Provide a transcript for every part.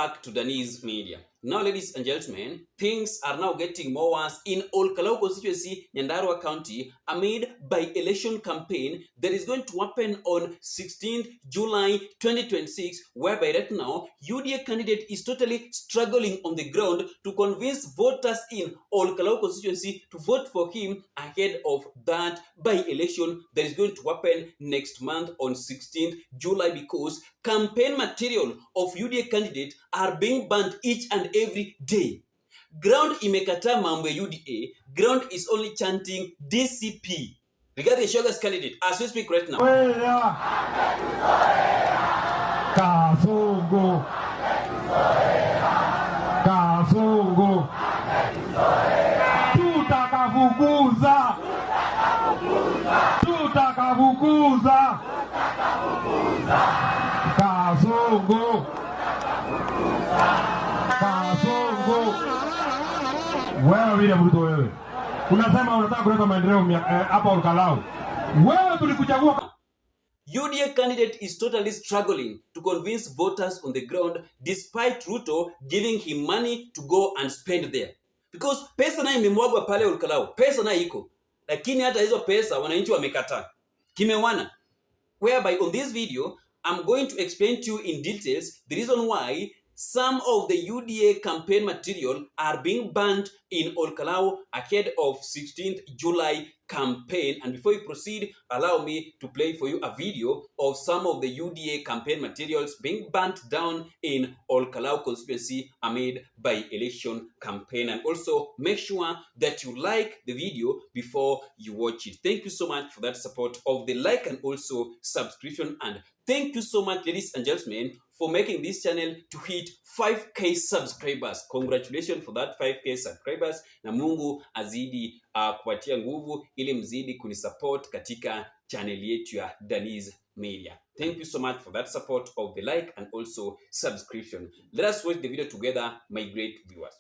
back to Danny's Media. Now, ladies and gentlemen, things are now getting more worse in Ol Kalou constituency, Nyandarua County, amid by-election campaign that is going to happen on 16th July 2026, whereby right now, UDA candidate is totally struggling on the ground to convince voters in Ol Kalou constituency to vote for him ahead of that by-election that is going to happen next month on 16th July, because campaign material of UDA candidate are being banned each and every day. Ground imekataa mambo ya UDA. Ground is only chanting DCP regarding Shoga's candidate as we speak right now. Kasungu. Kasungu. Tutakafukuza. Tutakafukuza. Kasungu. Kasungu. Wewe vile Ruto wewe. Unasema unataka kuleta maendeleo hapa Ol Kalou. Wewe tulikuchagua. UDA candidate is totally struggling to convince voters on the ground despite Ruto giving him money to go and spend there. Because pesa nayo imemwagwa pale Ol Kalou. Pesa nayo iko. Lakini hata hizo pesa wananchi wamekataa. Kimewana. Whereby on this video, I'm going to explain to you in details the reason why some of the UDA campaign material are being banned in Ol Kalou ahead of 16th July campaign. And before you proceed, allow me to play for you a video of some of the UDA campaign materials being burnt down in Ol Kalou constituency amid by election campaign. And also make sure that you like the video before you watch it. Thank you so much for that support of the like and also subscription. And thank you so much, ladies and gentlemen, for making this channel to hit 5k subscribers. Congratulations for that 5k subscribers. Na Mungu azidi kupatia nguvu ili mzidi kunisupport katika channel yetu ya Danny's Media. Thank you so much for that support of the like and also subscription. Let us watch the video together, my great viewers.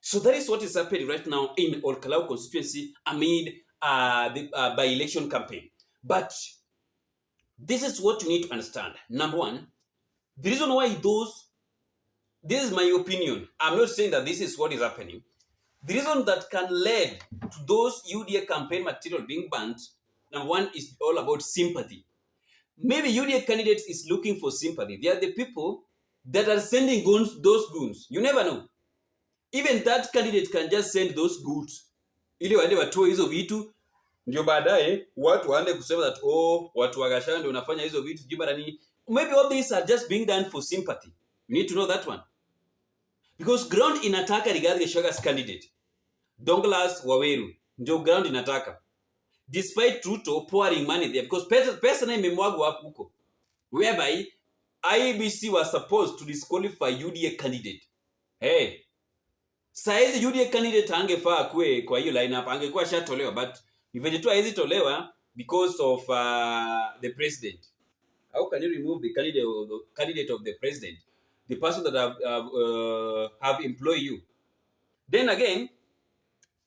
So that is what is happening right now in Ol Kalou constituency amid the by-election campaign. But this is what you need to understand. Number one, the reason why this is my opinion. I'm not saying that this is what is happening. The reason that can lead to those UDA campaign material being banned, number one, is all about sympathy. Maybe UDA candidates is looking for sympathy. They are the people that are sending those goons. You never know. Even that candidate can just send those goods ili waende watoe hizo vitu, ndio baadaye watu waende kusema that watu wa Gachagua ndio unafanya hizo vitu jibara nini. Maybe all these are just being done for sympathy. You need to know that one. Because ground inataka Rigathi Gachagua's candidate Douglas Waweru, ndio ground inataka. Despite Ruto pouring money there, because pesa na imemwagwa hapo huko, whereby IEBC was supposed to disqualify UDA candidate. Hey, saizi UDA candidate angefaa kwe kwa hiyo lineup, angekuwa shatolewa, but ivenye tu haizi tolewa because of the president. How can you remove the candidate of the president, the person that have employed you? Then again,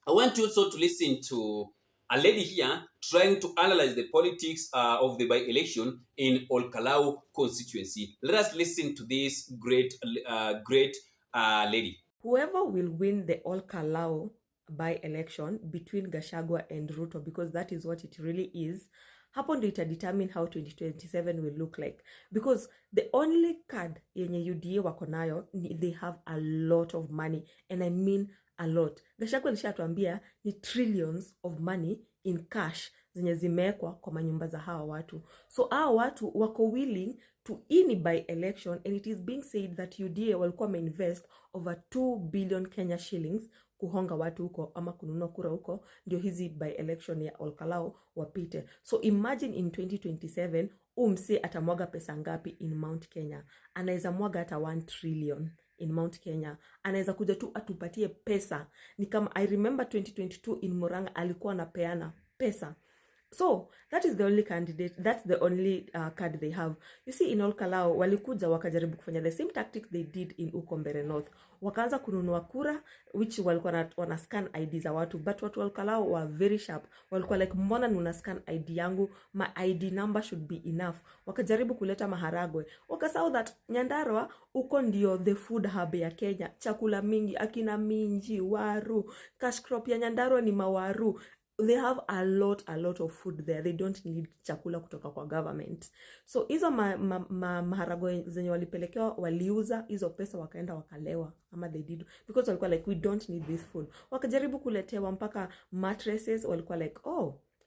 I want you also to listen to a lady here trying to analyze the politics of the by-election in Ol Kalou constituency. Let us listen to this great lady. Whoever will win the Ol Kalou by-election between Gachagua and Ruto, because that is what it really is, hapo ndio ita determine how 2027 will look like. Because the only card yenye UDA wako nayo, they have a lot of money, and I mean a lot. Gachagua nishatuambia ni trillions of money in cash zenye zimewekwa kwa manyumba za hawa watu. So hawa watu wako willing to any by election, and it is being said that UDA walikuwa invest over 2 billion Kenya shillings kuhonga watu huko ama kununua kura huko ndio hizi by election ya Ol Kalou wapite. So imagine in 2027 umse atamwaga pesa ngapi in Mount Kenya. Anaweza mwaga hata 1 trillion in Mount Kenya. Anaweza kuja tu atupatie pesa. Ni kama I remember 2022 in Murang'a alikuwa anapeana pesa. So that is the only candidate, that's the only card they have. You see, in Ol Kalou walikuja wakajaribu kufanya the same tactics they did in Ukombere North. Wakaanza kununua kura, which walikuwa wana scan ID za watu, but watu Ol Kalou were very sharp. Walikuwa like, mbona nuna scan ID yangu, my ID number should be enough. Wakajaribu kuleta maharagwe. Wakasahau that Nyandarua uko ndio the food hub ya Kenya. Chakula mingi, akina minji, waru, cash crop ya Nyandarua ni mawaru. They have a lot of food there. They don't need chakula kutoka kwa government. So hizo maharagwe zenye walipelekewa waliuza, hizo pesa wakaenda wakalewa ama they did, because walikuwa like, we don't need this food. Wakajaribu kuletewa mpaka mattresses, walikuwa like,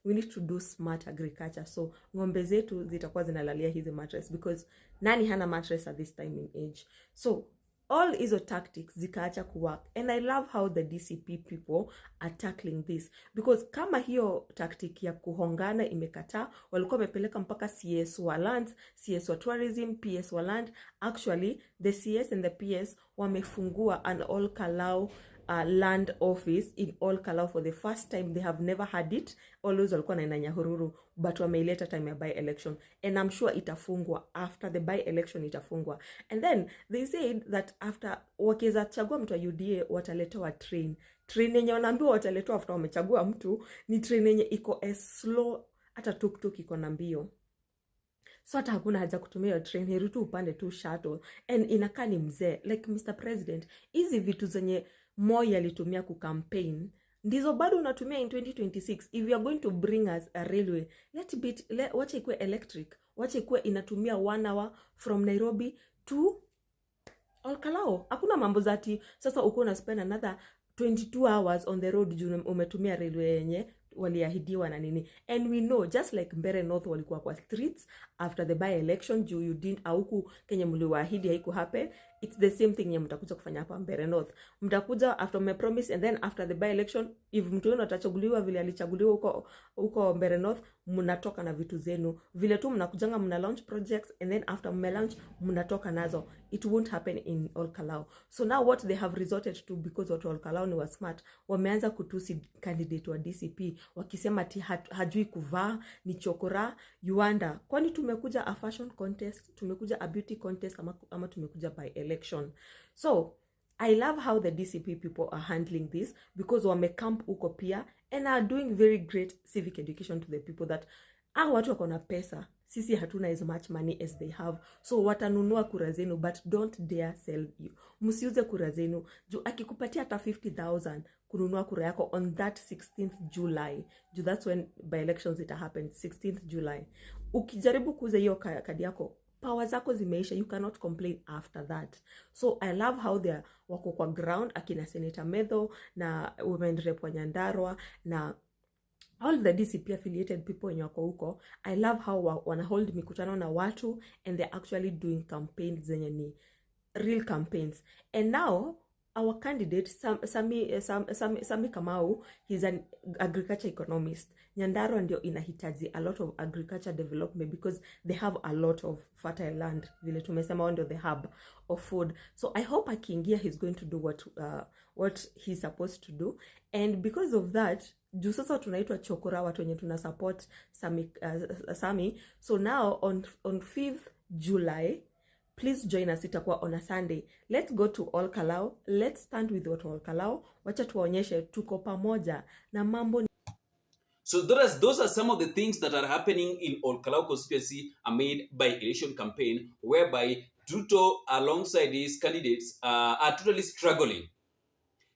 we need to do smart agriculture, so ngombe zetu zitakuwa zinalalia hizi mattress, because nani hana mattress at this time in age. So all hizo tactics zikaacha kuwork, and I love how the DCP people are tackling this, because kama hiyo tactic ya kuhongana imekataa, walikuwa wamepeleka mpaka CS wa lands, CS wa tourism, PS wa land. Actually the CS and the PS wamefungua an Ol Kalou land office in Ol Kalou for the first time. They have never had it. Always walikuwa na Nyahururu, but wameileta time ya by election, and I'm sure itafungwa after the by election, itafungwa. And then they said that after wakiweza chagua mtu wa UDA wataletewa train yenye wanaambiwa wataletewa after wamechagua mtu ni train yenye iko as slow hata tuk iko na mbio. So hata hakuna haja kutumia train, heri tu upande tu shuttle, and inakaa ni mzee. Like Mr. President, hizi vitu zenye Moi alitumia ku campaign ndizo bado unatumia in 2026. If you are going to bring us a railway, wacha ikuwe electric, wacha ikuwe inatumia 1 hour from Nairobi to Ol Kalou. Hakuna mambo zati sasa uko na spend another 22 hours on the road juu umetumia railway yenye waliahidiwa na nini, and we know just like Mbeere North walikuwa kwa streets after the by election juu you didn't auku kenye mliwaahidi haiku happen. It's the same thing nye mtakuja kufanya hapa Mbeere North. Mtakuja after me promise, and then after the by election if mtu wenu atachaguliwa vile alichaguliwa huko Mbeere North, mnatoka na vitu zenu vile tu mnakujanga, mna launch projects, and then after mme launch mnatoka nazo. It won't happen in Ol Kalou. So now what they have resorted to, because watu Ol Kalou ni wa smart, wameanza kutusi candidate wa DCP wakisema ati hajui kuvaa, ni chokora. You wonder, kwani tumekuja a fashion contest, tumekuja a beauty contest, ama tumekuja by election? So I love how the DCP people are handling this, because wamecamp huko pia and are doing very great civic education to the people that watu wako na pesa, sisi hatuna as much money as they have, so watanunua kura zenu, but don't dare sell you. Msiuze kura zenu juu akikupatia hata 50,000 kununua kura yako on that 16th July, juu that's when by elections it happen, 16th July. Ukijaribu kuuza hiyo kadi yako, power zako zimeisha, you cannot complain after that. So I love how they wako kwa ground, akina Senator Medho na women rep wa Nyandarua na all the DCP affiliated people wenye wako huko. I love how wana hold mikutano na watu and they're actually doing campaigns zenye ni real campaigns. And now our candidate Sami Kamau, he's an agriculture economist. Nyandarua ndio inahitaji a lot of agriculture development because they have a lot of fertile land. Vile tumesema ndio the hub of food. So I hope akiingia he's going to do what he's supposed to do. And because of that, juu sasa tunaitwa chokora watu wenye tuna support Sami. So now on 5th July, please join us. Itakuwa on a Sunday. Let's go to Ol Kalou. Let's stand with Ol Kalou. Wacha tuwaonyeshe tuko pamoja na mambo. So those are some of the things that are happening in Ol Kalou constituency amid by election campaign, whereby Ruto alongside his candidates are totally struggling.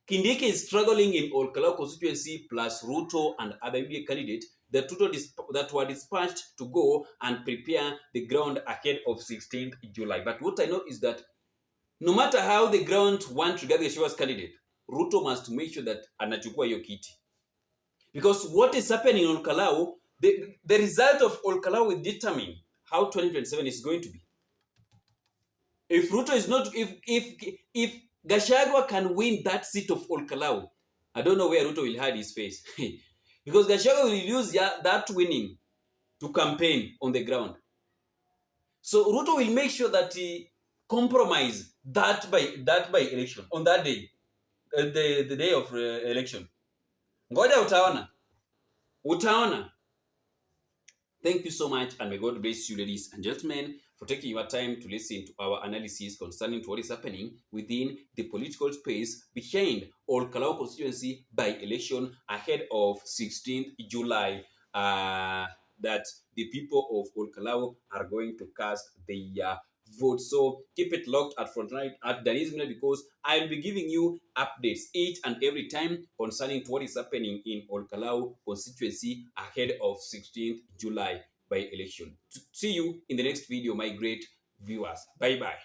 Kindiki is struggling in Ol Kalou constituency, plus Ruto and other UDA candidates that were dispatched to go and prepare the ground ahead of 16th July. But what I know is that no matter how the ground want to get the Gachagwa's candidate, Ruto must make sure that anachukua hiyo kiti. Because what is happening in Ol Kalou, the result of Ol Kalou will determine how 2027 is going to be. If Ruto is not, if Gachagua can win that seat of Ol Kalou, I don't know where Ruto will hide his face. Because Gachagua will use that winning to campaign on the ground. So Ruto will make sure that he compromise that by election on that day, the day of election. Ngoja utaona. Thank you so much, and may God bless you, ladies and gentlemen, for taking your time to listen to our analysis concerning what is happening within the political space behind Ol Kalou constituency by election ahead of 16th July. That the people of Ol Kalou are going to cast their vote. So keep it locked at Frontline at Denise Miller, because I'll be giving you updates each and every time concerning what is happening in Ol Kalou constituency ahead of 16th July by election. See you in the next video, my great viewers. Bye bye.